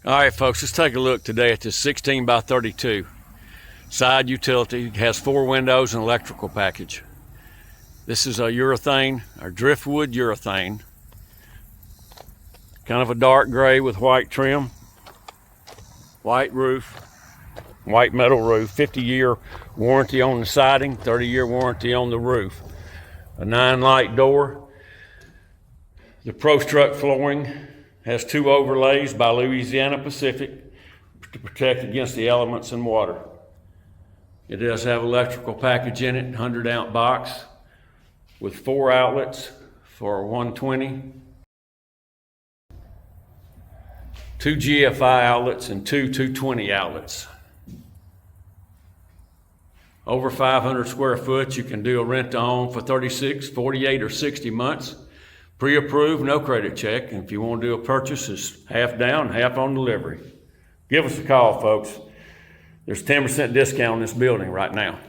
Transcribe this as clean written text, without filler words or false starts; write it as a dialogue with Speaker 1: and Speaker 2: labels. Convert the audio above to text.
Speaker 1: All right, folks, let's take a look today at this 16 by 32 side utility. It has 4 windows and electrical package. This is a urethane, or driftwood urethane. Kind of a dark gray with white trim, white roof, white metal roof, 50-year warranty on the siding, 30-year warranty on the roof. A 9-light door. The Pro Struct flooring has 2 overlays by Louisiana Pacific to protect against the elements and water. It does have electrical package in it, 100-ounce box with 4 outlets for 120, 2 GFI outlets and 2 220 outlets. Over 500 square foot, you can do a rent to own for 36, 48, or 60 months. Pre-approved, no credit check. And if you want to do a purchase, it's half down, half on delivery. Give us a call, folks. There's 10% discount on this building right now.